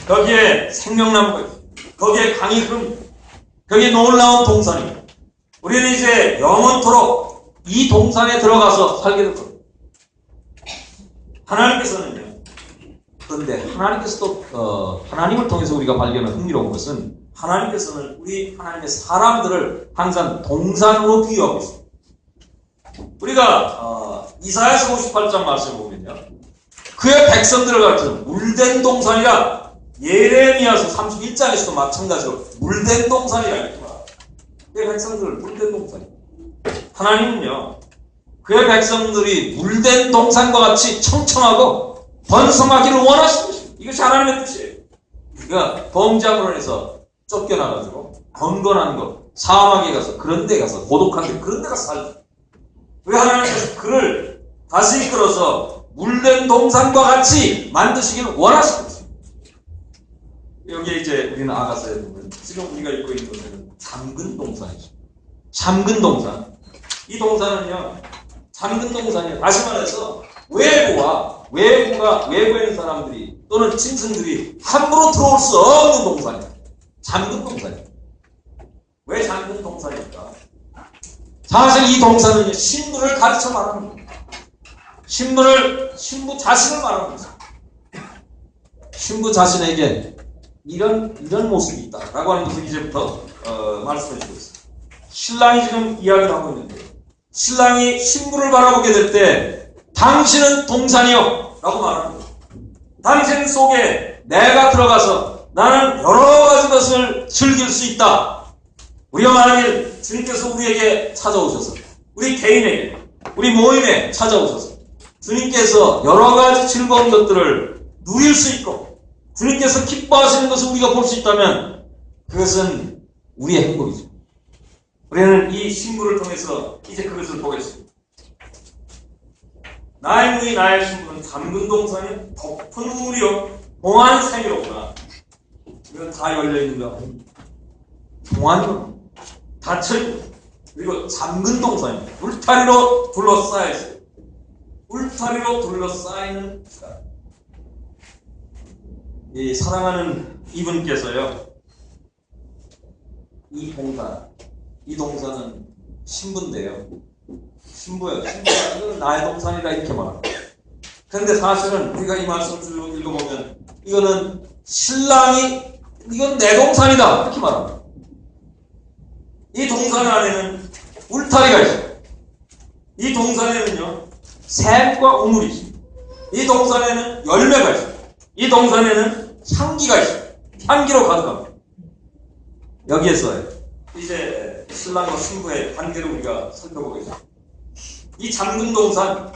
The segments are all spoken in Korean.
거기에 생명나무가 있어요. 거기에 강이 흐릅니다. 거기에 놀라운 동산입니다. 우리는 이제 영원토록 이 동산에 들어가서 살게 될 겁니다. 하나님께서는요. 그런데 하나님께서도 하나님을 통해서 우리가 발견한 흥미로운 것은 하나님께서는 우리 하나님의 사람들을 항상 동산으로 비유하고 있습니다. 우리가 이사야서 58장 말씀을 보면요. 그의 백성들을 가르치는 물된 동산이라 예레미야서 31장에서도 마찬가지로 물된 동산이라 이렇게 말합니다. 그의 백성들을 물된 동산이에요. 하나님은요. 그의 백성들이 물된 동산과 같이 청청하고 번성하기를 원하시는 것입니다. 이것이 하나님의 뜻이에요. 그러니까 범죄함으로 인해서 쫓겨나가지고 건건한 것, 사막에 가서 그런 데 가서 고독한 데 그런 데 가서 살죠. 왜 하나님께서 그를 다시 이끌어서 물된 동산과 같이 만드시기를 원하시는 것입니다. 여기에 이제 우리는 아가서에 보면 지금 우리가 읽고 있는 것은 잠근 동산이죠. 잠근 동산. 이 동산은요. 잠근 동산이에요. 다시 말해서 외부에 있는 사람들이 또는 짐승들이 함부로 들어올 수 없는 동산이에요. 잠근 동산이에요. 왜 잠근 동산일까? 사실 이 동산은 신부를 가르쳐 말하는 겁니다. 신부 자신을 말하는 거죠. 신부 자신에게 이런 모습이 있다라고 하는 것을 이제부터 말씀해 주고 있어요. 신랑이 지금 이야기를 하고 있는데 신랑이 신부를 바라보게 될 때 당신은 동산이요 라고 말하는 거예요. 당신 속에 내가 들어가서 나는 여러 가지 것을 즐길 수 있다. 우리가 만약에 주님께서 우리에게 찾아오셔서 우리 개인에게 우리 모임에 찾아오셔서 주님께서 여러 가지 즐거운 것들을 누릴 수 있고 주님께서 기뻐하시는 것을 우리가 볼 수 있다면 그것은 우리의 행복이죠. 우리는 이 신부를 통해서 이제 그것을 보겠습니다. 나의 문이 나의 신부는 잠근 동산이 덮은 우물이요 동안 생이로구나. 이건 다 열려있는 거 동안이요 닫혀있고 그리고 잠근 동산입니다. 울타리로 둘러싸여 있어요. 울타리로 둘러싸이는 시간. 이 사랑하는 이분께서요 이 동산은 신부인데요. 신부예요. 신부가 이건 나의 동산이다 이렇게 말합니다. 그런데 사실은 우리가 이 말씀을 쭉 읽어보면 이거는 신랑이 이건 내 동산이다 이렇게 말합니다. 이 동산 안에는 울타리가 있어요. 이 동산에는요 샘과 우물이 있습니다. 이 동산에는 열매가 있어요. 이 동산에는 향기가 있어요. 향기로 가득합니다. 여기에서 이제 신랑과 신부의 관계를 우리가 살펴보겠습니다. 이 잠근 동산,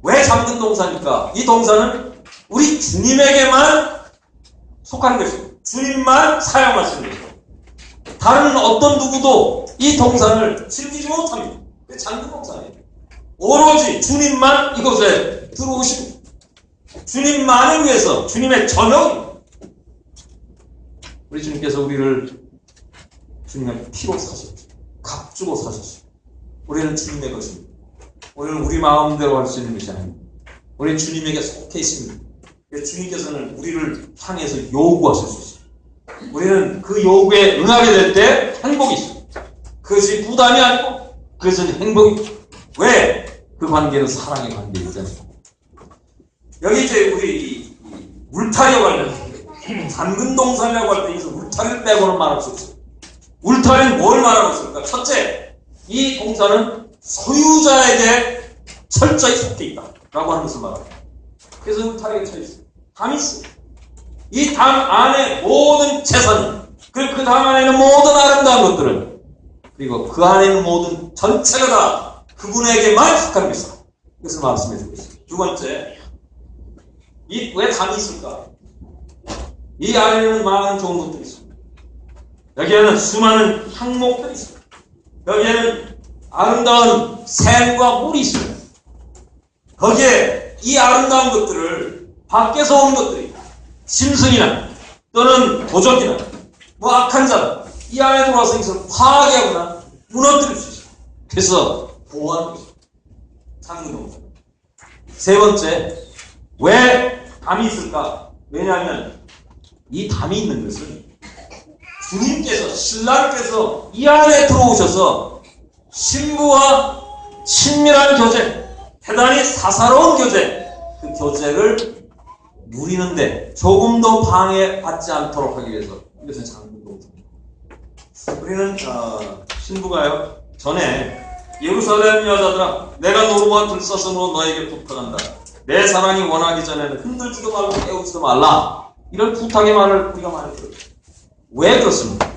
왜 잠근 동산일까? 이 동산은 우리 주님에게만 속한 것입니다. 주님만 사용할 수 있는 것입니다. 다른 어떤 누구도 이 동산을 즐기지 못합니다. 잠근 동산이에요. 오로지 주님만 이곳에 들어오십니다. 주님만을 위해서 주님의 저녁입니다. 우리 주님께서 우리를 주님의 피로 사셨죠. 값 주고 사셨죠. 우리는 주님의 것입니다. 우리는 우리 마음대로 할 수 있는 것이 아닙니다. 우리는 주님에게 속해 있습니다. 주님께서는 우리를 향해서 요구하실 수 있습니다. 우리는 그 요구에 응하게 될 때 행복이 있습니다. 그것이 부담이 아니고 그것은 행복입니다. 왜? 그 관계는 사랑의 관계이잖아요. 여기 이제 우리 울타리와 관련해서 잠근 동산이라고 할 때 여기서 울타리를 빼고는 말할 수 없어요. 울타리는 뭘 말하고 있습니까? 첫째, 이 동산은 소유자에게 철저히 속해 있다라고 하는 것을 말합니다. 그래서 울타리에 쳐 있어요. 담이 있어요. 이 담 안에 모든 재산, 그리고 그 담 안에 있는 모든 아름다운 것들은, 그리고 그 안에 있는 모든 전체가 다 그분에게만 속한 것이다. 이것을 말씀해 주고 있습니다. 두 번째, 왜 담이 있을까? 이 안에는 많은 좋은 것들이 있습니다. 여기에는 수많은 향목들이 있습니다. 여기에는 아름다운 샘과 물이 있습니다. 거기에 이 아름다운 것들을 밖에서 온 것들이 짐승이나 또는 도적이나 악한 자가 이 안에 들어와서 이것을 파괴하거나 무너뜨릴 수 있습니다. 그래서 보호하는 것입니다. 잠근동산. 세 번째, 왜 담이 있을까? 왜냐하면 이 담이 있는 것은 주님께서, 신랑께서 이 안에 들어오셔서 신부와 친밀한 교제, 대단히 사사로운 교제, 그 교제를 누리는데 조금 더 방해받지 않도록 하기 위해서, 이것은 장군동산입니다. 우리는 신부가요, 전에 예루살렘 여자들아, 내가 노루와 들사슴으로 너에게 부탁한다. 내 사랑이 원하기 전에는 흔들지도 말고 깨우지도 말라. 이런 부탁의 말을 우리가 많이 들어요. 왜 그렇습니까?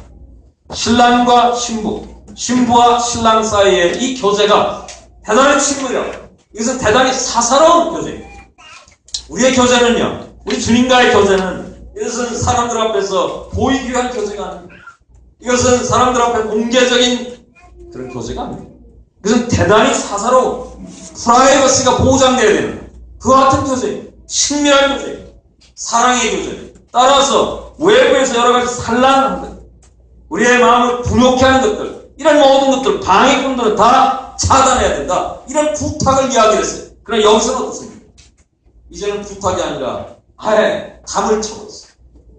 신랑과 신부, 신부와 신랑 사이의 이 교제가 대단히 친밀해요. 이것은 대단히 사사로운 교제예요. 우리의 교제는요, 우리 주님과의 교제는, 이것은 사람들 앞에서 보이기 위한 교제가 아닙니다. 이것은 사람들 앞에 공개적인 그런 교제가 아닙니다. 이것은 대단히 사사로운, 프라이버시가 보장되어야 되는 그 같은 교제예요. 친밀한 교제예요. 사랑의 교제예요. 따라서 외부에서 여러 가지 산란하는 것, 우리의 마음을 분욕해 하는 것들, 이런 모든 것들, 방해꾼들은 다 차단해야 된다. 이런 부탁을 이야기했어요. 그러나 여기서는 어떻습니까? 이제는 부탁이 아니라 아예 담을 쳐버렸어요.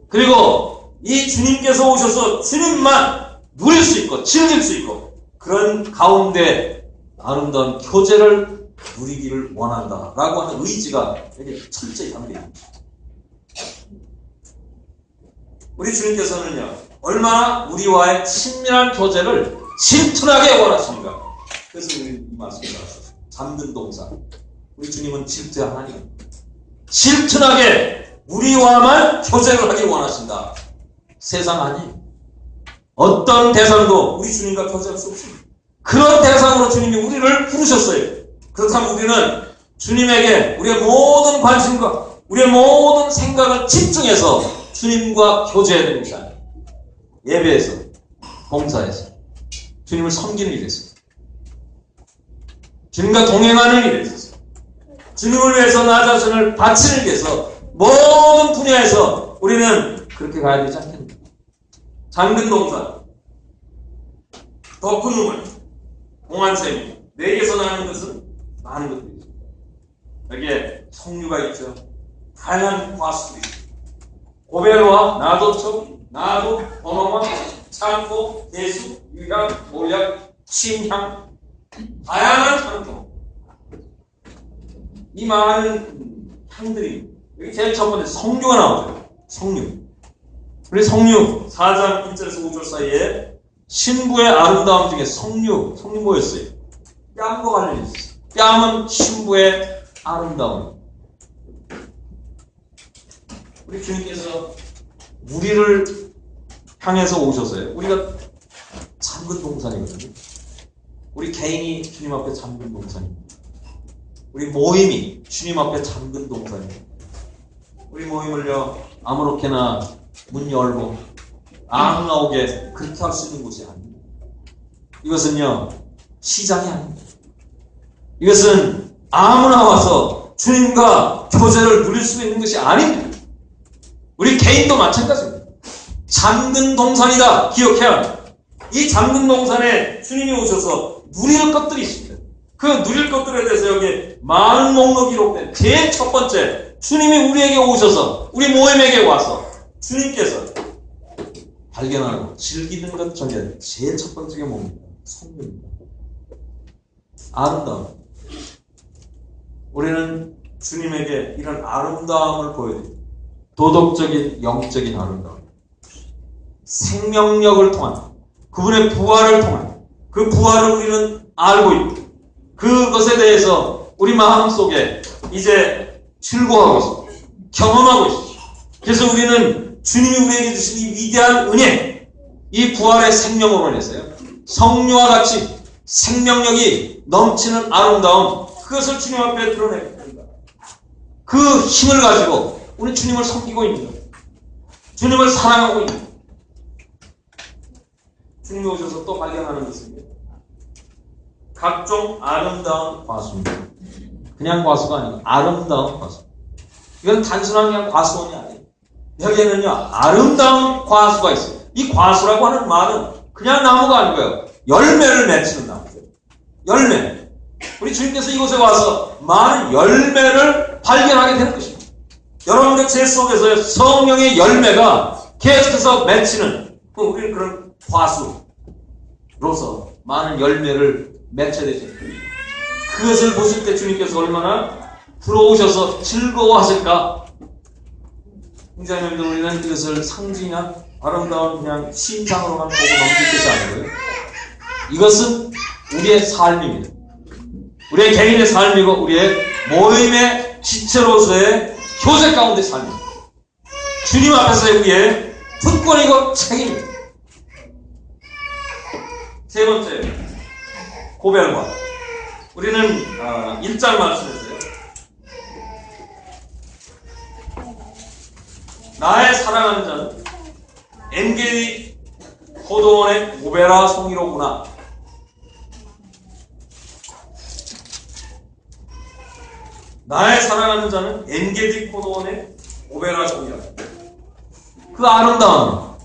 그리고 이 주님께서 오셔서 주님만 누릴 수 있고 즐길 수 있고 그런 가운데 아름다운 교제를 누리기를 원한다라고 하는 의지가 여기 철저히 담겨 있습니다. 우리 주님께서는요, 얼마나 우리와의 친밀한 교제를 질투나게 원하십니까? 그래서 우리 이 말씀을 나왔어요. 잠든 동산. 우리 주님은 질투의 하나님입니다. 질투나게 우리와만 교제를 하기 원하신다. 세상 아니에요. 어떤 대상도 우리 주님과 교제할 수 없습니다. 그런 대상으로 주님이 우리를 부르셨어요. 그렇다면 우리는 주님에게 우리의 모든 관심과 우리의 모든 생각을 집중해서 주님과 교제해야 되는 것이 아니에요. 예배에서, 봉사에서, 주님을 섬기는 일에 있어서, 주님과 동행하는 일에 있어서, 주님을 위해서 나 자신을 바치는 일에 있어서 모든 분야에서 우리는 그렇게 가야 되지 않겠는가? 잠든 동산, 더 큰 우물, 공안샘이, 내게서 나는 것은 많은 것들이 있습니다. 여기에 석류가 있죠. 다양한 과수들이 있습니다. 고벨과 나도청, 나도, 번호만, 창고, 대수, 유향, 몰약, 침향, 다양한 향토. 이 많은 향들이, 여기 제일 첫 번째 석류가 나오죠. 석류. 우리 석류 4장 1절에서 5절 사이에 신부의 아름다움 중에 석류 뭐였어요? 뺨과 관련이 있어요. 뺨은 신부의 아름다움. 우리 주님께서 우리를 향해서 오셔서요. 우리가 잠근 동산이거든요. 우리 개인이 주님 앞에 잠근 동산입니다. 우리 모임이 주님 앞에 잠근 동산입니다. 우리 모임을요, 아무렇게나 문 열고 아무 나오게 그렇게 할 수 있는 곳이 아닙니다. 이것은요, 시장이 아닙니다. 이것은 아무나 와서 주님과 교제를 누릴 수 있는 것이 아닙니다. 우리 개인도 마찬가지입니다. 잠든 동산이다. 기억해야 합니다. 이 잠든 동산에 주님이 오셔서 누릴 것들이 있습니다. 그 누릴 것들에 대해서 여기 많은 목록이 기록된 제일 첫 번째, 주님이 우리에게 오셔서 우리 모임에게 와서 주님께서 발견하고 즐기는 것 중에 제일 첫 번째가 뭡니까? 성령입니다. 아름다움. 우리는 주님에게 이런 아름다움을 보여드립니다. 도덕적인, 영적인 아름다움. 생명력을 통한, 그분의 부활을 통한, 그 부활을 우리는 알고 있고, 그것에 대해서 우리 마음속에 이제 즐거워하고 있습니다. 경험하고 있습니다. 그래서 우리는 주님이 우리에게 주신 이 위대한 은혜, 이 부활의 생명으로 인해서요, 성령과 같이 생명력이 넘치는 아름다움, 그것을 주님 앞에 드러내게 됩니다. 그 힘을 가지고 우리 주님을 섬기고 있는 거예요. 주님을 사랑하고 있는 거예요. 주님이 오셔서 또 발견하는 것은 각종 아름다운 과수입니다. 그냥 과수가 아니고 아름다운 과수. 이건 단순한 그냥 과수원이 아니에요. 여기에는요, 아름다운 과수가 있어요. 이 과수라고 하는 말은 그냥 나무가 아니고요, 열매를 맺히는 나무죠. 열매. 우리 주님께서 이곳에 와서 많은 열매를 발견하게 되는 것입니다. 여러분들 제 속에서 성령의 열매가 계속해서 맺히는 우리는 그런 과수로서 많은 열매를 맺혀야 되죠. 그것을 보실 때 주님께서 얼마나 부러우셔서 즐거워하실까? 형제자매들, 우리는 이것을 상징한 아름다운 그냥 신상으로만 보고 넘길 것이 아니고요. 이것은 우리의 삶입니다. 우리의 개인의 삶이고 우리의 모임의 지체로서의 교제 가운데 삶입니다. 주님 앞에서의 우리의 특권이고 책임입니다. 세 번째, 고별과. 우리는 1장 말씀했어요. 나의 사랑하는 자는 엔게디 포도원의 고베라 송이로구나. 나의 사랑하는 자는 엔게디 포도원의 고베라 송이라. 그 아름다움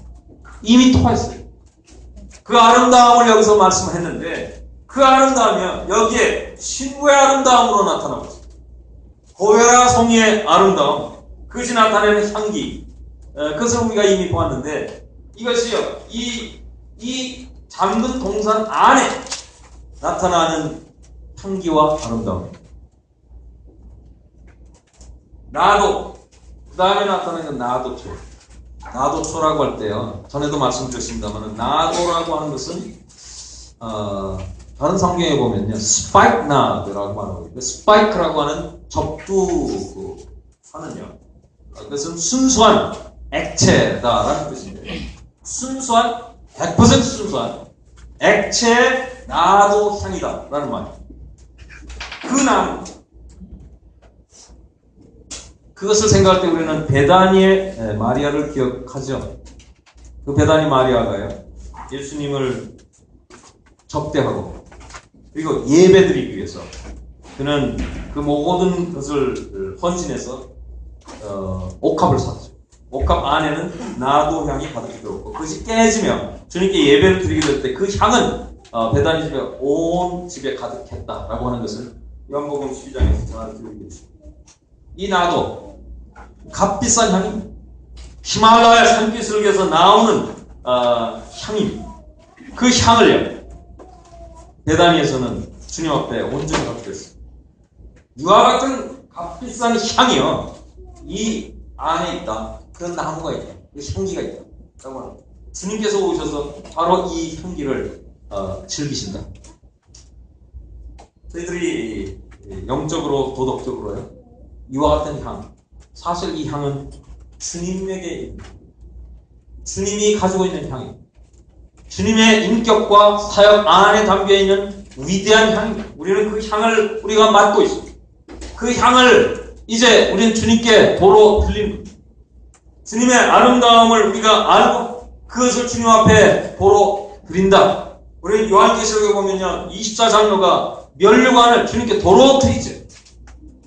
이미 통했어요. 그 아름다움을 여기서 말씀했는데 그 아름다움이 여기에 신부의 아름다움으로 나타나고 있습니다. 고베라 송이의 아름다움, 그것이 나타내는 향기, 그것을 우리가 이미 보았는데 이것이요, 이 잠든 동산 안에 나타나는 향기와 아름다움입니다. 나도, 그 다음에 나타나는 건 나도초. 나도초라고 할 때요, 전에도 말씀드렸습니다만 나도라고 하는 것은 다른 성경에 보면요, 스파이크 나드라고 말하고 있고, 스파이크라고 하는 접두 산은요, 그것은 순수한 액체다라는 뜻입니다. 순수한 100% 순수한 액체 나도 향이다라는 말이에요. 그 나무, 그것을 생각할 때 우리는 베다니의 마리아를 기억하죠. 그 베다니 마리아가요, 예수님을 접대하고 그리고 예배드리기 위해서 그는 그 모든 것을 헌신해서 옥합을 샀죠. 옥합 안에는 나도 향이 가득히 들었고 그것이 깨지면 주님께 예배를 드리게 될 때 그 향은 베다니 집에 온 집에 가득했다라고 하는 것을 요한복음 12장에서 전하드리고 있습니다. 이 나도 값비싼 향입니다. 히말라야 산기슭에서 나오는 향입니다. 그 향을요, 베다니에서는 주님 앞에 온전히 갖게 됐습니다. 이와 같은 값비싼 향이요, 이 안에 있다. 그 나무가 있다. 그 향기가 있다. 라고 합니다. 주님께서 오셔서 바로 이 향기를 즐기신다. 저희들이 영적으로, 도덕적으로요, 이와 같은 향, 사실 이 향은 주님에게, 주님이 가지고 있는 향입니다. 주님의 인격과 사역 안에 담겨있는 위대한 향입니다. 우리는 그 향을 우리가 맡고 있습니다. 그 향을 이제 우리는 주님께 도로 드립니다. 주님의 아름다움을 우리가 알고 그것을 주님 앞에 도로 드린다. 우리는 요한계시록에 보면요, 24장로가 면류관을 주님께 도로 드리죠.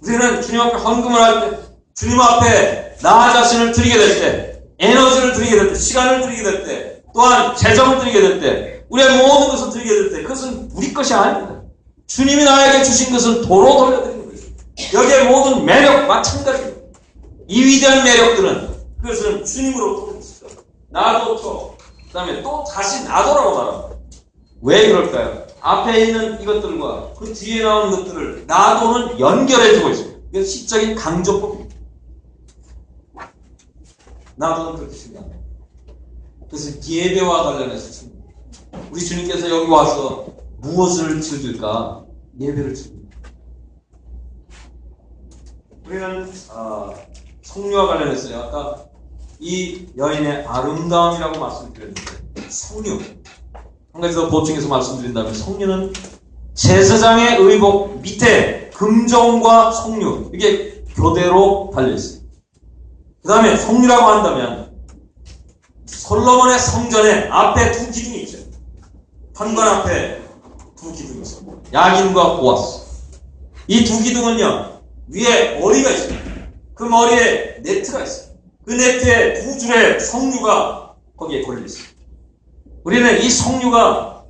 우리는 주님 앞에 헌금을 할 때, 주님 앞에 나 자신을 드리게 될 때, 에너지를 드리게 될 때, 시간을 드리게 될 때, 또한 재정을 드리게 될 때, 우리의 모든 것을 드리게 될 때, 그것은 우리 것이 아닙니다. 주님이 나에게 주신 것을 도로 돌려드리는 것입니다. 여기에 모든 매력 마찬가지입니다. 이 위대한 매력들은 그것은 주님으로 통했습니다. 나도 그 다음에 또 다시 나도라고 말합니다. 왜 그럴까요? 앞에 있는 이것들과 그 뒤에 나오는 것들을 나도는 연결해주고 있습니다. 이건 시적인 강조법입니다. 나도는 그렇게 중요합니다. 그래서 예배와 관련해서 씁니다. 우리 주님께서 여기 와서 무엇을 즐길까? 예배를 즐깁니다. 우리는 성류와 관련해서요, 아까 이 여인의 아름다움이라고 말씀드렸는데, 성류, 한 가지 더 보충해서 말씀드린다면, 성류는 제사장의 의복 밑에 금종과 성류, 이게 교대로 달려있어요. 그 다음에 성류라고 한다면 솔로몬의 성전에 앞에 두 기둥이 있죠. 현관 앞에 두 기둥이 있어요. 야긴과 보아스. 이 두 기둥은요, 위에 머리가 있습니다. 그 머리에 네트가 있어요. 그 네트에 두 줄의 성류가 거기에 걸려있어요. 우리는 이 성류가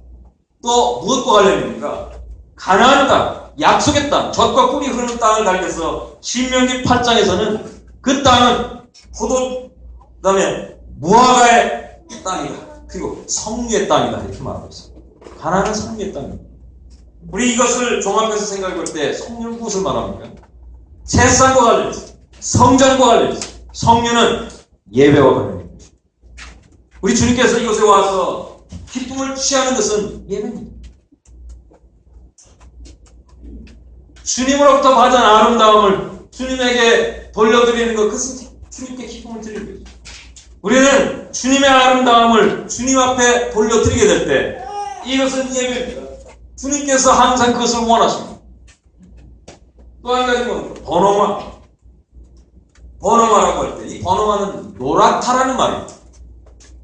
또 무엇과 관련입니까? 가나안 땅, 약속의 땅, 젖과 꿀이 흐르는 땅을 가리켜서 신명기 8장에서는 그 땅은 포도, 그 다음에 무화과의 땅이다. 그리고 석류의 땅이다. 이렇게 말하고 있어요. 가나안은 석류의 땅입니다. 우리 이것을 종합해서 생각해 볼 때 석류는 무엇을 말합니까? 제사과 관련해서, 성전과 관련해서, 석류는 예배와 관련입니다. 우리 주님께서 이곳에 와서 기쁨을 취하는 것은 예배입니다. 주님으로부터 받은 아름다움을 주님에게 돌려드리는 것, 그것은 주님께 기쁨을 드리는 거죠. 우리는 주님의 아름다움을 주님 앞에 돌려드리게 될 때 이것은 예배입니다. 주님께서 항상 그것을 원하십니다. 또 한 가지는 번호마. 번호마라고 할 때 이 번호마는 노랗다라는 말입니다.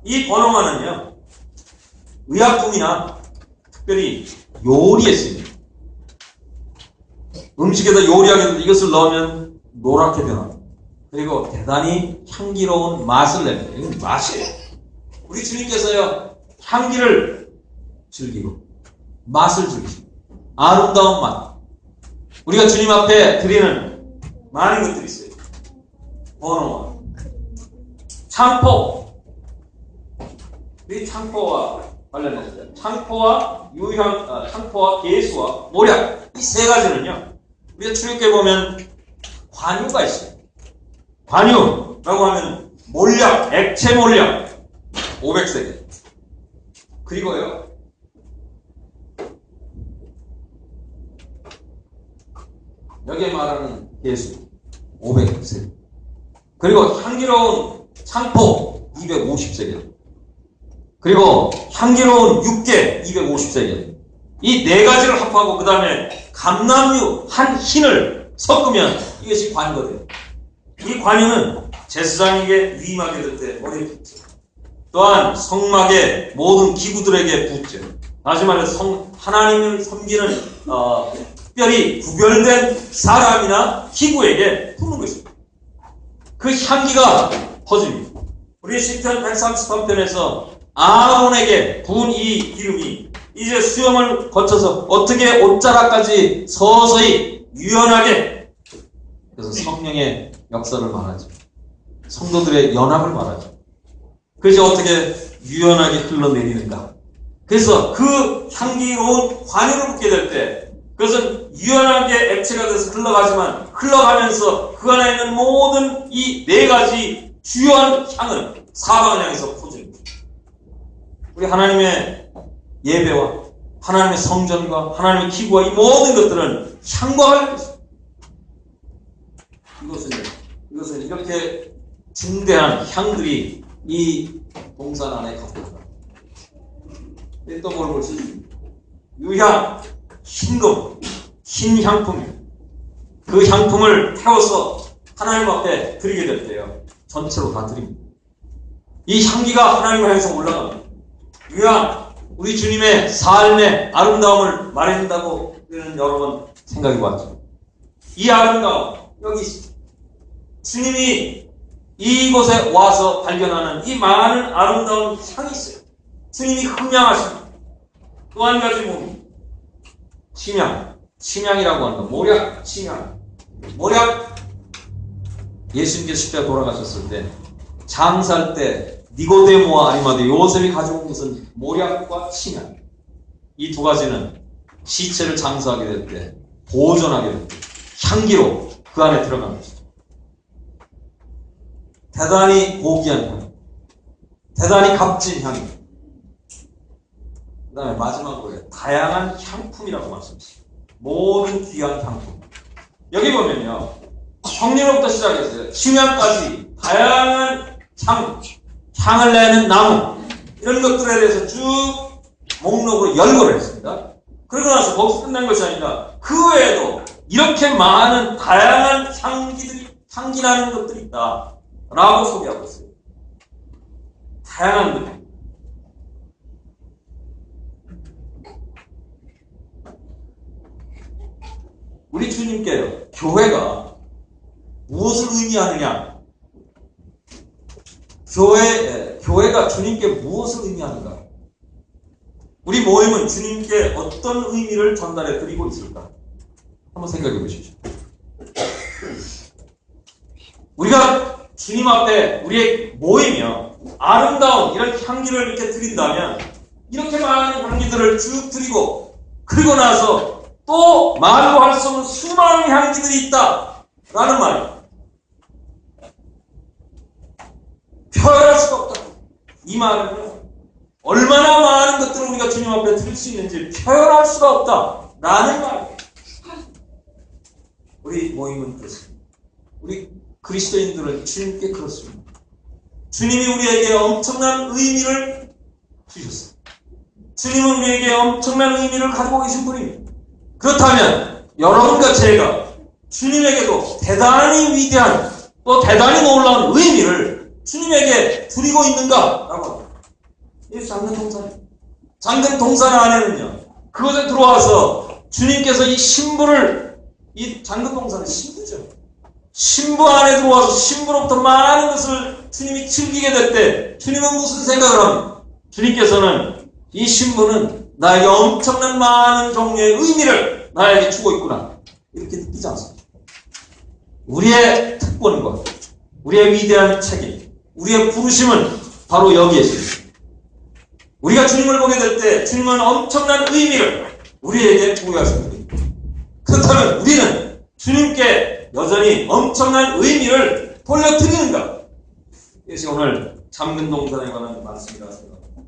이 번호마는요, 의약품이나 특별히 요리에 쓰입니다. 음식에다 요리하게 되면 이것을 넣으면 노랗게 변합니다. 그리고 대단히 향기로운 맛을 냅니다. 이건 맛이에요. 우리 주님께서요, 향기를 즐기고 맛을 즐기시고 아름다운 맛. 우리가 주님 앞에 드리는 많은 것들이 있어요. 번호와 창포. 이 창포와 관련해서 창포와 창포와 개수와 모략, 이 세 가지는요, 우리가 출입기에 보면 관유가 있어요. 관유라고 하면 몰약, 액체 몰약 500세겔. 그리고요, 여기에 말하는 개수 500세겔. 그리고 향기로운 창포 250세겔. 그리고 향기로운 육개 250세겔. 이 네 가지를 합하고 그 다음에 감람유 한 흰을 섞으면 이것이 관유가 돼요. 이 관유는 제사장에게 위임하게 될 때 머리에 붓죠. 또한 성막의 모든 기구들에게 붓죠. 다시 말해서 하나님을 섬기는 특별히 구별된 사람이나 기구에게 붓는 것입니다. 그 향기가 퍼집니다. 우리 시편 133편에서 아론에게 부은 이 이름이 이제 수염을 거쳐서 어떻게 옷자락까지 서서히 유연하게, 그래서 성령의 역사를 말하죠. 성도들의 연합을 말하죠. 그래서 어떻게 유연하게 흘러내리는가. 그래서 그 향기로운 관유를 붓게 될 때 그것은 유연하게 액체가 돼서 흘러가지만 흘러가면서 그 안에 있는 모든 이 네 가지 주요한 향은 사방을 향해서 퍼집니다. 우리 하나님의 예배와 하나님의 성전과 하나님의 기구와 이 모든 것들은 향과 관련있습니다. 이것은 이렇게 중대한 향들이 이 동산 안에 갖고 있다. 또 뭘 볼 수 있습니다. 유향, 흰금, 흰 향품입니다. 그 향품을 태워서 하나님 앞에 드리게 될 때요, 전체로 다 드립니다. 이 향기가 하나님을 향해서 올라갑니다. 유향, 우리 주님의 삶의 아름다움을 말해준다고 우리는 여러 번 생각해 봤죠. 이 아름다움, 여기 있습니다. 주님이 이곳에 와서 발견하는 이 많은 아름다운 향이 있어요. 주님이 흠양하십니다. 또 한 가지 뭡니까? 침향. 침향이라고 하는 거. 모략, 침향. 모략, 예수님께서 십자가 돌아가셨을 때 장사할 때 니고데모와 아리마대 요셉이 가져온 것은 모략과 침향. 이 두 가지는 시체를 장사하게 될 때, 보존하게 될 때 향기로 그 안에 들어가는 것이죠. 대단히 고귀한 향, 대단히 값진 향입니다. 그 다음에 마지막으로 다양한 향품이라고 말씀하셨습니다. 모든 귀한 향품. 여기 보면요, 성령으로부터 시작해서 침향까지 다양한 향을 내는 나무, 이런 것들에 대해서 쭉 목록으로 열거를 했습니다. 그러고 나서 거기서 끝난 것이 아니라 그 외에도 이렇게 많은 다양한 향기 나는 것들이 있다 라고 소개하고 있어요. 다양한 것들. 우리 주님께요, 교회가 무엇을 의미하느냐? 교회가 주님께 무엇을 의미하는가? 우리 모임은 주님께 어떤 의미를 전달해 드리고 있을까? 한번 생각해 보십시오. 우리가 주님 앞에 우리의 모이며 아름다운 이런 향기를 이렇게 드린다면 이렇게 많은 향기들을 쭉 드리고 그리고 나서 또 말로 할 수 없는 수많은 향기들이 있다라는 말이에요. 표현할 수가 없다. 이 말은 얼마나 많은 것들을 우리가 주님 앞에 드릴 수 있는지 표현할 수가 없다라는 말이에요. 우리 모임은 그렇습니다. 우리 그리스도인들은 주님께 그렇습니다. 주님이 우리에게 엄청난 의미를 주셨어요. 주님은 우리에게 엄청난 의미를 가지고 계신 분입니다. 그렇다면 여러분과 제가 주님에게도 대단히 위대한 또 대단히 놀라운 의미를 주님에게 드리고 있는가라고 합니다. 이 잠든 동산이에요. 잠든 동산 안에는요, 그곳에 들어와서 주님께서 이 신부를, 이 잠든 동산은 신부죠. 신부 안에 들어와서 신부로부터 많은 것을 주님이 즐기게 될 때 주님은 무슨 생각을 합니까? 주님께서는 이 신부는 나에게 엄청난 많은 종류의 의미를 나에게 주고 있구나, 이렇게 느끼지 않습니까? 우리의 특권과 우리의 위대한 책임, 우리의 부르심은 바로 여기에 있습니다. 우리가 주님을 보게 될 때 주님은 엄청난 의미를 우리에게 부여하십니다. 그렇다면 우리는 주님께 여전히 엄청난 의미를 돌려드리는가? 이것이 오늘 잠든 동산에 관한 말씀이라 생각합니다.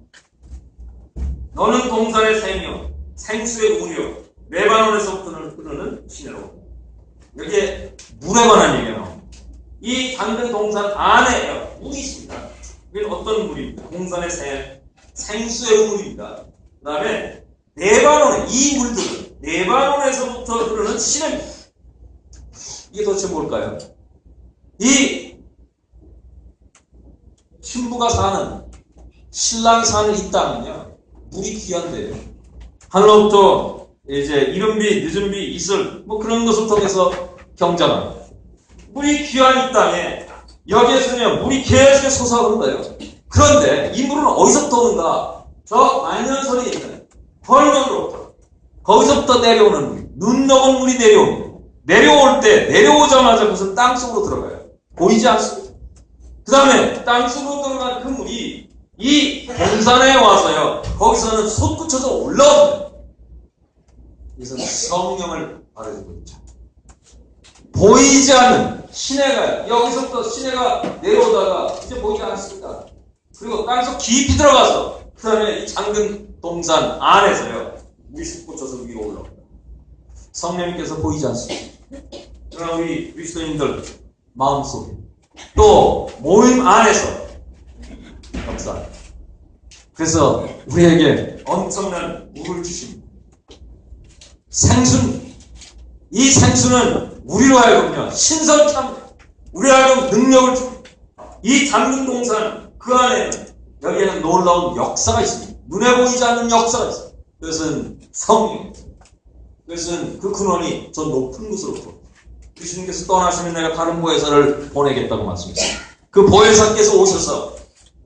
너는 동산의 샘이요 생수의 우리요 레바논에서부터 흐르는 시내로. 여기에 물에 관한 얘기가 나옵니다. 이 잠든 동산 안에 물이 있습니다. 이게 어떤 물입니까? 동산의 샘, 생수의 물입니다. 그 다음에 레바논의 이 물들은 레바논에서부터 흐르는 시내입니다. 이게 도대체 뭘까요? 이 신부가 사는, 신랑이 사는 이 땅은요, 물이 귀한데요. 하늘로부터 이제 이른 비, 늦은 비, 이슬, 뭐 그런 것을 통해서 경작합니다. 물이 귀한 이 땅에 여기에서는 물이 계속 솟아오른다요. 그런데 이 물은 어디서부터 오는가? 저 만년설에 있는 벌령으로부터, 거기서부터 내려오는 물, 눈 녹은 물이 내려옵니다. 내려올 때, 내려오자마자 무슨 땅속으로 들어가요. 보이지 않습니다. 그 다음에 땅속으로 들어간 그 물이 이 동산에 와서요, 거기서는 솟구쳐서 올라옵니다. 그래서 성령을 받아주고 있죠. 보이지 않는 시내가, 여기서부터 시내가 내려오다가 이제 보이지 않습니다. 그리고 땅속 깊이 들어가서 그 다음에 이 잠근 동산 안에서요, 물이 솟구쳐서 위로 올라옵니다. 성령님께서 보이지 않습니다. 그러나 우리 그리스도인들 마음속에 또 모임 안에서 역사. 그래서 우리에게 엄청난 물을 주십니다. 생수. 이 생수는 우리로 하여금요, 신선케 합니다. 우리로 하여금 능력을 줍니다. 이 잠든 동산 그 안에는, 여기에는 놀라운 역사가 있습니다. 눈에 보이지 않는 역사가 있습니다. 그것은 성령입니다. 그것은 그 근원이 저 높은 곳으로부터, 주님께서 떠나시면 내가 다른 보혜사를 보내겠다고 말씀했습니다. 그 보혜사께서 오셔서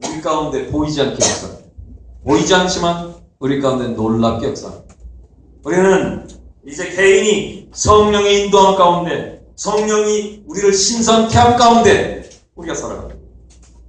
우리 가운데 보이지 않게 역사합니다. 보이지 않지만 우리 가운데 놀랍게 역사합니다. 우리는 이제 개인이 성령의 인도함 가운데, 성령이 우리를 신선케 한 가운데 우리가 살아갑니다.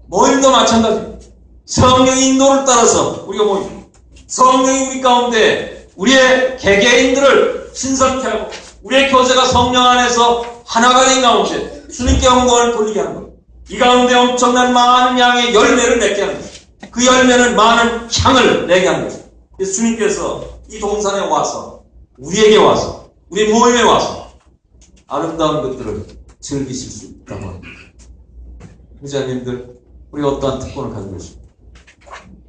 모임도 마찬가지입니다. 성령의 인도를 따라서 우리가 모입니다. 성령이 우리 가운데 우리의 개개인들을 신선케 하고 우리의 교제가 성령 안에서 하나가 된 가운데 주님께 영광을 돌리게 하는 것. 이 가운데 엄청난 많은 양의 열매를 맺게 하는 것. 그 열매는 많은 향을 내게 하는 것. 그래서 주님께서 이 동산에 와서, 우리에게 와서, 우리 모임에 와서 아름다운 것들을 즐기실 수 있다고 합니다. 부자님들, 우리가 어떠한 특권을 가지고 있습니다.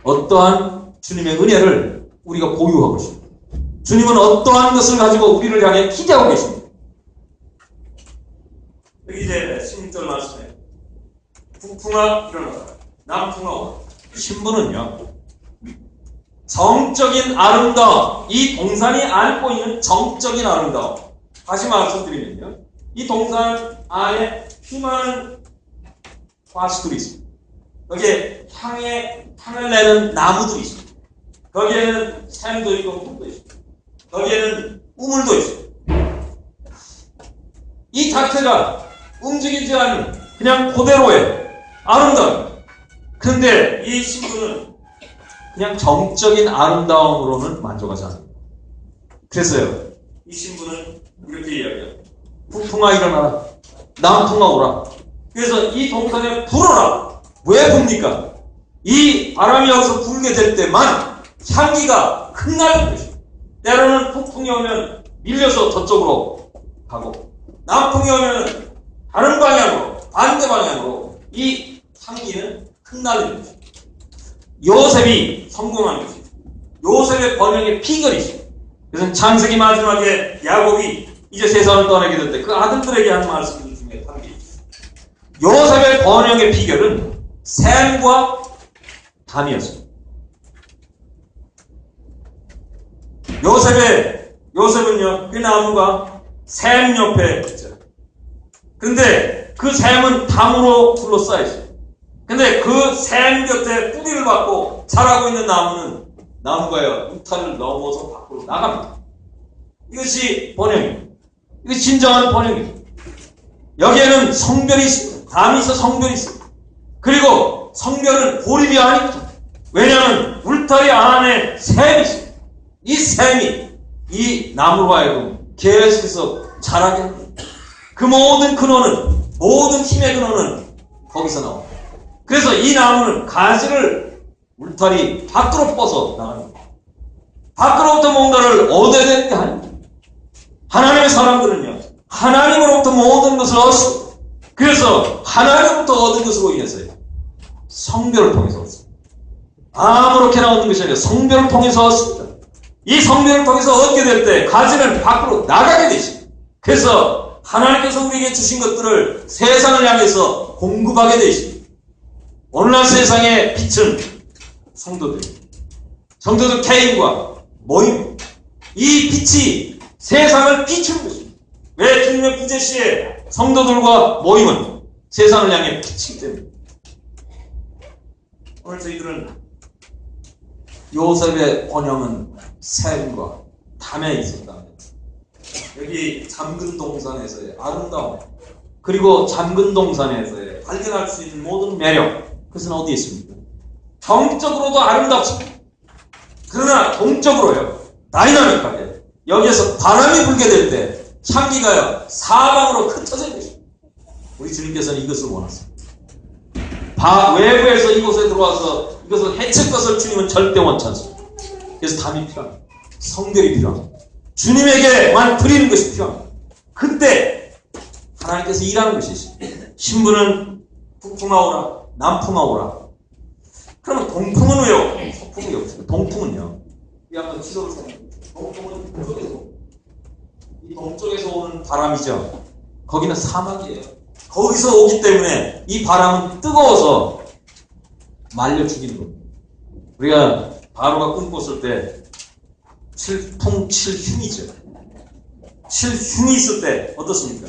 어떠한 주님의 은혜를 우리가 보유하고 있습니다. 주님은 어떠한 것을 가지고 우리를 향해 기대하고 계십니다. 여기 이제 16절 말씀에 북풍아 일어나라, 남풍아 오라. 신부는요, 정적인 아름다움, 이 동산이 안고 있는 정적인 아름다움. 다시 말씀드리면요, 이 동산 안에 수많은 과수들이 있습니다. 여기에 향을 내는 나무들이 있습니다. 거기에는 샘도 있고 물도 있습니다. 거기에는 우물도 있습니다. 이 자체가 움직이지 않는 그냥 그대로의 아름다움. 근데 이 신부는 그냥 정적인 아름다움으로는 만족하지 않아요. 그래서요, 이 신부는 이렇게 이야기해요. 북풍아 일어나라. 남풍아 오라. 그래서 이 동산에 불어라. 왜 붑니까? 이 바람이 여기서 불게 될 때만 향기가 흩날리는 것이죠. 때로는 북풍이 오면 밀려서 저쪽으로 가고, 남풍이 오면 다른 방향으로, 반대 방향으로 이 향기는 흩날리는 것이죠. 요셉이 성공한 것이죠. 요셉의 번영의 비결이죠. 그래서 창세기 마지막에 야곱이 이제 세상을 떠나게 될 때 그 아들들에게 한 말씀 중에 한 게 있어요. 요셉의 번영의 비결은 샘과 담이었어요. 요셉은요, 그 나무가 샘 옆에 있죠. 근데 그 샘은 담으로 둘러싸여 있어요. 근데 그 샘 곁에 뿌리를 받고 자라고 있는 나무가요, 울타리를 넘어서 밖으로 나갑니다. 이것이 번영입니다. 이것이 진정한 번영입니다. 여기에는 성별이 있습니다. 담이 있어 성별이 있습니다. 그리고 성별은 고립이 아닙니다. 왜냐하면 울타리 안에 샘이 있습니다. 이 샘이 이 나무로 하여금 계속해서 자라게 합니다. 그 모든 근원은, 모든 힘의 근원은 거기서 나옵니다. 그래서 이 나무는 가지를 울타리 밖으로 뻗어 나갑니다. 밖으로부터 뭔가를 얻어야 되는 게 아닙니다. 하나님의 사람들은요, 하나님으로부터 모든 것을 얻습니다. 그래서 하나님으로부터 얻은 것으로 인해서요, 성별을 통해서 얻습니다. 아무렇게나 얻는 것이 아니라 성별을 통해서 얻습니다. 이 성별을 통해서 얻게 될 때 가지는 밖으로 나가게 되십니다. 그래서 하나님께서 우리에게 주신 것들을 세상을 향해서 공급하게 되십니다. 오늘날 세상의 빛은 성도들입니다. 성도들 개인과 모임, 이 빛이 세상을 비추는 것입니다. 왜 주님의 부재 시에 성도들과 모임은 세상을 향해 비치기 때문에. 오늘 저희들은 요셉의 번영은 샘과 담에 있었다. 여기 잠근 동산에서의 아름다움, 그리고 잠근 동산에서의 발견할 수 있는 모든 매력, 그것은 어디에 있습니까? 정적으로도 아름답습니다. 그러나 동적으로요, 다이나믹하게 여기에서 바람이 불게 될 때 향기가요, 사방으로 흩어지는 것입니다. 우리 주님께서는 이것을 원하십니다. 외부에서 이곳에 들어와서 이것을 해칠 것을 주님은 절대 원치 않습니다. 그래서 담이 필요합니다. 성결이 필요합니다. 주님에게만 드리는 것이 필요합니다. 그때 하나님께서 일하는 것이죠. 신부는 북풍아 오라, 남풍아 오라. 그러면 동풍은 왜요? 서풍이 없어요. 동풍은요, 이 한번 지도를 생각해보세요. 동풍은 동쪽에서, 이 동쪽에서 오는 바람이죠. 거기는 사막이에요. 거기서 오기 때문에 이 바람은 뜨거워서 말려 죽이는 겁니다. 우리가 바로가 꿈꿨을 때 칠풍 칠흉이죠. 칠흉이 있을 때 어떻습니까?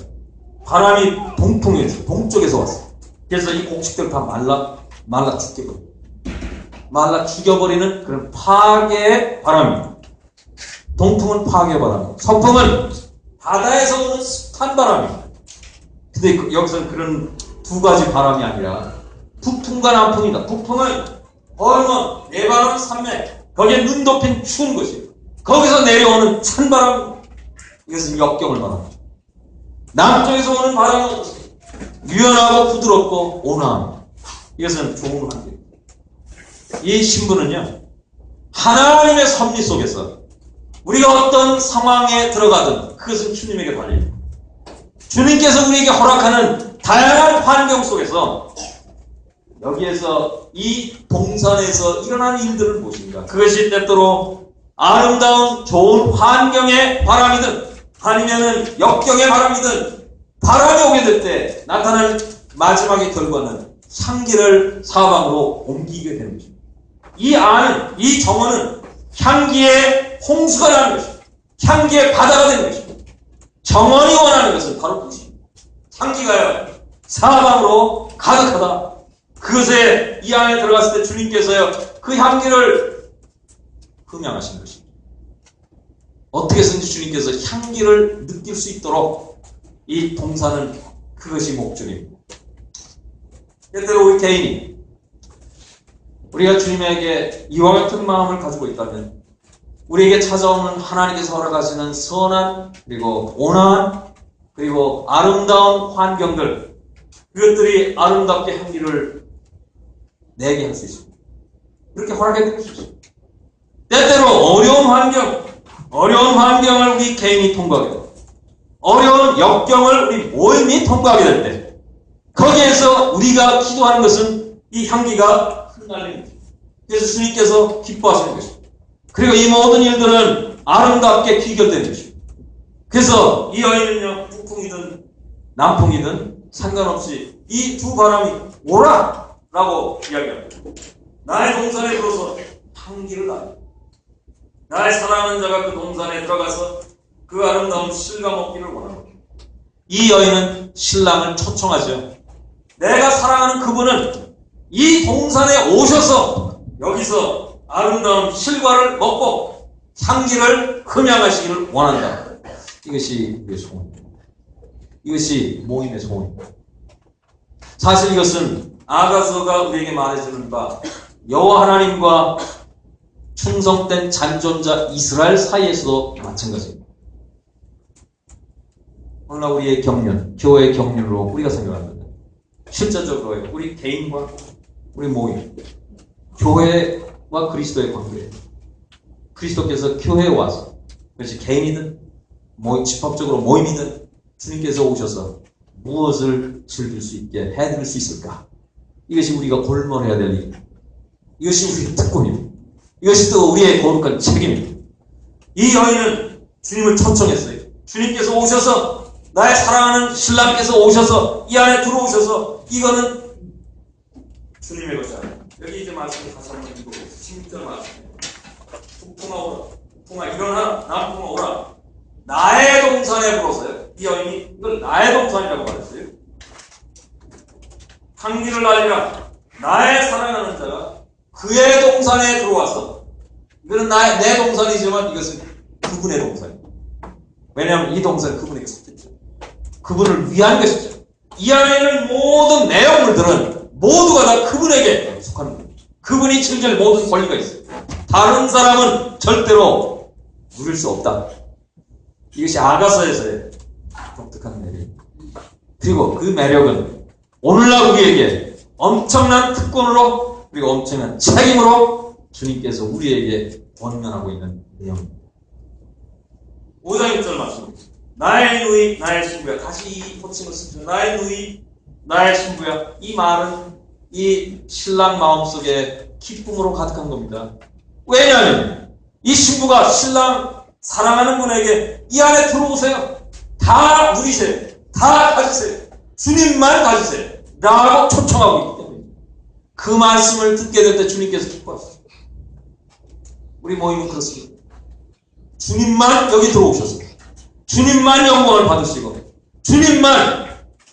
바람이 동풍에서, 동쪽에서 왔어요. 그래서 이 곡식들 다 말라 죽여버려요. 말라 죽여버리는 그런 파괴의 바람입니다. 동풍은 파괴의 바람이고, 서풍은 바다에서 오는 습한 바람입니다. 근데 여기서는 그런 두 가지 바람이 아니라 북풍과 남풍이다. 북풍은 얼먼 내바람 산맥, 거기에 눈 덮인 추운 것이에요. 거기서 내려오는 찬바람, 이것은 역경을 말합니다. 남쪽에서 오는 바람은 어떻습니까? 유연하고 부드럽고 온화합니다. 이것은 좋은 환경입니다. 이 신부는요, 하나님의 섭리 속에서 우리가 어떤 상황에 들어가든 그것은 주님에게 달립니다. 주님께서 우리에게 허락하는 다양한 환경 속에서 여기에서 이 동산에서 일어나는 일들을 무엇인가? 그것이 때때로 아름다운 좋은 환경의 바람이든 아니면은 역경의 바람이든 바람이 오게 될 때 나타날 마지막의 결과는 향기를 사방으로 옮기게 되는 것입니다. 이 정원은 향기의 홍수가 나는 것입니다. 향기의 바다가 되는 것입니다. 정원이 원하는 것은 바로 그것입니다. 향기가요, 사방으로 가득하다. 그것에 이 안에 들어갔을 때 주님께서요, 그 향기를 흠양하신 것입니다. 어떻게 해서든지 주님께서 향기를 느낄 수 있도록 이 동산은 그것이 목적입니다. 때때로 우리 개인이 우리가 주님에게 이와 같은 마음을 가지고 있다면 우리에게 찾아오는 하나님께서 허락하시는 선한 그리고 온화한 그리고 아름다운 환경들 그것들이 아름답게 향기를 내게 할 수 있습니다. 그렇게 허락해 주십시오. 때때로 어려운 환경을 우리 개인이 통과하게 됩니다. 어려운 역경을 우리 모임이 통과하게 될 때 거기에서 우리가 기도하는 것은 이 향기가 흩날리는 것입니다. 그래서 주님께서 기뻐하시는 것입니다. 그리고 이 모든 일들은 아름답게 귀결되는 것입니다. 그래서 이 여인은요, 북풍이든 남풍이든 상관없이 이 두 바람이 오라! 라고 이야기합니다. 나의 동산에 들어서 향기를 나요. 나의 사랑하는 자가 그 동산에 들어가서 그 아름다운 실과 먹기를 원합니다. 이 여인은 신랑을 초청하죠. 내가 사랑하는 그분은 이 동산에 오셔서 여기서 아름다운 실과를 먹고 향기를 흠양하시기를 원한다. 이것이 우리의 소원입니다. 이것이 모임의 소원입니다. 사실 이것은 아가서가 우리에게 말해주는 바 여호와 하나님과 충성된 잔존자 이스라엘 사이에서도 마찬가지입니다. 오늘날 우리의 경륜, 교회의 경륜으로 우리가 생각합니다. 실제적으로 우리 개인과 우리 모임, 교회와 그리스도의 관계, 그리스도께서 교회에 와서 그것이 개인이든 집합적으로 모임이든 주님께서 오셔서 무엇을 즐길 수 있게 해드릴 수 있을까? 이것이 우리가 골몰해야 될 일입니다. 이것이 우리의 특권입니다. 이것이 또 우리의 거룩한 책임입니다. 이 여인은 주님을 초청했어요. 주님께서 오셔서 나의 사랑하는 신랑께서 오셔서 이 안에 들어오셔서 이거는 주님의 것이 아니에요. 여기 이제 말씀을 다시 한번 읽고 16절 말씀이에요. 북풍아 오라. 북풍아 일어나. 남풍아 오라. 나의 동산에 불어서요. 이 여인이 이걸 나의 동산이라고 말했어요. 향기를 날리라. 나의 사랑하는 자가 그의 동산에 들어와서 이거는 내 동산이지만 이것은 그분의 동산입니다. 왜냐하면 이 동산은 그분에게 속했죠. 그분을 위한 것이죠. 이 안에 있는 모든 내용물들은 모두가 다 그분에게 속하는 겁니다. 그분이 즐길 모든 권리가 있어요. 다른 사람은 절대로 누릴 수 없다. 이것이 아가서에서의 독특한 매력입니다. 그리고 그 매력은 오늘날 우리에게 엄청난 특권으로 그리고 엄청난 책임으로 주님께서 우리에게 권면하고 있는 내용입니다. 5장 1절 말씀입니다. 나의 누이 나의 신부야. 다시 이 호칭을 쓰죠. 나의 누이 나의 신부야. 이 말은 이 신랑 마음속에 기쁨으로 가득한 겁니다. 왜냐하면 이 신부가 신랑 사랑하는 분에게 이 안에 들어오세요. 다 누리세요. 다 가지세요. 주님만 가지세요. 라고 초청하고 있기 때문에 그 말씀을 듣게 될 때 주님께서 기뻐하시죠. 우리 모임은 그렇습니다. 주님만 여기 들어오셨어요. 주님만 영광을 받으시고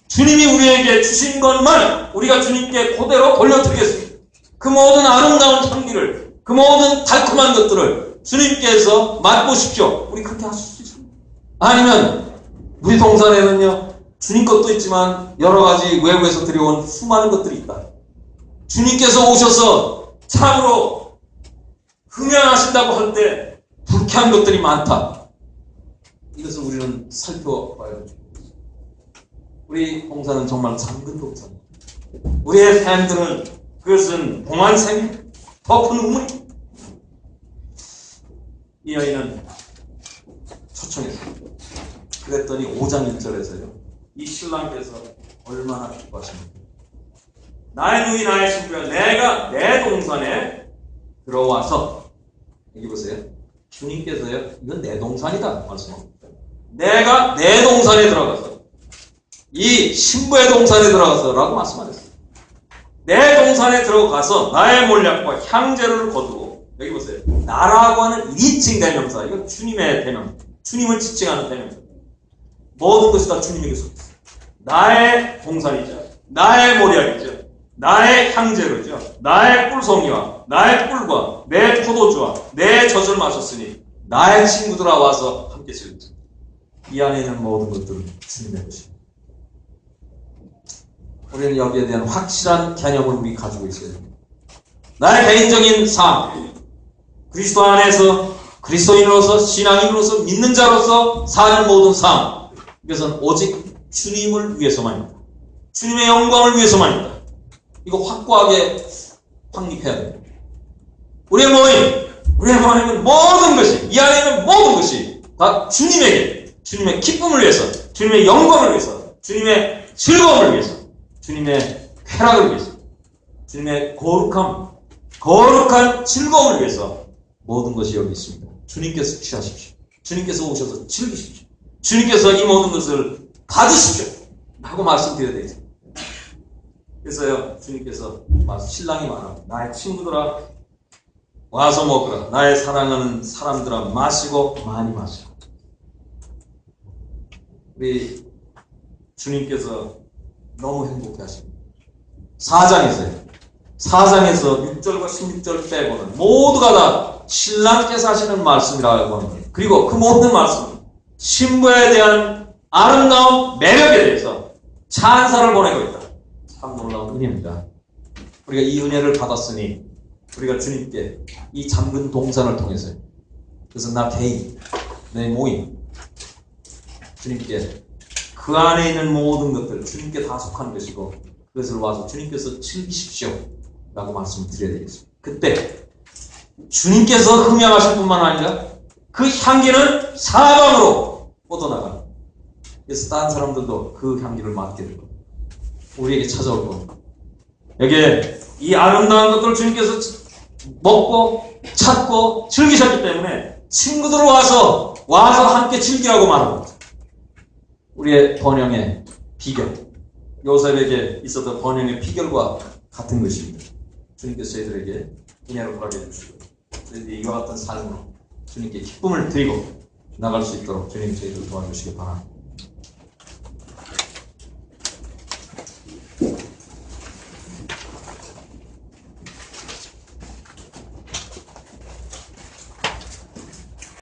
주님이 우리에게 주신 것만 우리가 주님께 그대로 돌려드리겠습니다. 그 모든 아름다운 향기를 그 모든 달콤한 것들을 주님께서 맛보십시오. 우리 그렇게 하실 수 있습니다. 아니면 우리 동산에는요 주님 것도 있지만 여러 가지 외부에서 들여온 수많은 것들이 있다. 주님께서 오셔서 참으로 흥양하신다고 할 때 불쾌한 것들이 많다. 이것을 우리는 살펴봐야 됩니다. 우리 동산은 정말 잠근 동산입니다. 우리의 팬들은 그것은 봉안생 더 큰 우물입니다. 이 여인은 초청했습니다. 그랬더니 5장 1절에서요. 이 신랑께서 얼마나 기뻐하십니까? 나의 누이 나의 신부야 내가 내 동산에 들어와서 여기 보세요. 주님께서요. 이건 내 동산이다 말씀합니다. 내가 내 동산에 들어가서 이 신부의 동산에 들어가서 라고 말씀하셨어요. 내 동산에 들어가서 나의 몰약과 향재료를 거두고 여기 보세요. 나라고 하는 1인칭 대명사. 이건 주님의 대명. 주님을 지칭하는 대명사. 모든 것이 다 주님에게 속했어요. 나의 동산이죠. 나의 몰약이죠. 나의 향재료죠. 나의 꿀송이와 나의 꿀과 내 포도주와 내 젖을 마셨으니 나의 친구들아 와서 함께 즐기자. 이 안에 있는 모든 것들은 주님의 것입니다. 우리는 여기에 대한 확실한 개념을 우리 가지고 있어야 됩니다. 나의 개인적인 삶, 그리스도 안에서 그리스도인으로서 신앙인으로서 믿는 자로서 사는 모든 삶, 이것은 오직 주님을 위해서만입니다. 주님의 영광을 위해서만입니다. 이거 확고하게 확립해야 됩니다. 우리의 모임은 모든 것이, 이 안에 있는 모든 것이 다 주님의 기쁨을 위해서, 주님의 영광을 위해서, 주님의 즐거움을 위해서, 주님의 쾌락을 위해서, 주님의 거룩한 즐거움을 위해서 모든 것이 여기 있습니다. 주님께서 취하십시오. 주님께서 오셔서 즐기십시오. 주님께서 이 모든 것을 받으십시오. 하고 말씀드려야 되죠. 그래서요, 주님께서 신랑이 말합니다. 나의 친구들아, 와서 먹으라. 나의 사랑하는 사람들아, 마시고 많이 마시라. 우리 주님께서 너무 행복해 하십니다. 4장에서 6절과 16절 빼고는 모두가 다 신랑께서 하시는 말씀이라고 합니다. 그리고 그 모든 말씀은 신부에 대한 아름다운 매력에 대해서 찬사를 보내고 있다. 참 놀라운 은혜입니다. 우리가 이 은혜를 받았으니 우리가 주님께 이 잠근 동산을 통해서, 그래서 나 개인, 내 모임, 주님께 그 안에 있는 모든 것들 주님께 다 속하는 것이고, 그것을 와서 주님께서 즐기십시오 라고 말씀을 드려야 되겠습니다. 그때 주님께서 흠양하실 뿐만 아니라 그 향기는 사방으로 뻗어나가는, 그래서 다른 사람들도 그 향기를 맡게 될 겁니다. 우리에게 찾아올 겁니다. 여기에 이 아름다운 것들을 주님께서 먹고 찾고 즐기셨기 때문에 친구들 와서 함께 즐기라고 말합니다. 우리의 번영의 비결, 요셉에게 있었던 번영의 비결과 같은 것입니다. 주님께서 저희들에게 은혜를 허락해 주시고, 저희들이 이와 같은 삶으로 주님께 기쁨을 드리고 나갈 수 있도록 주님 저희들 도와주시기 바랍니다.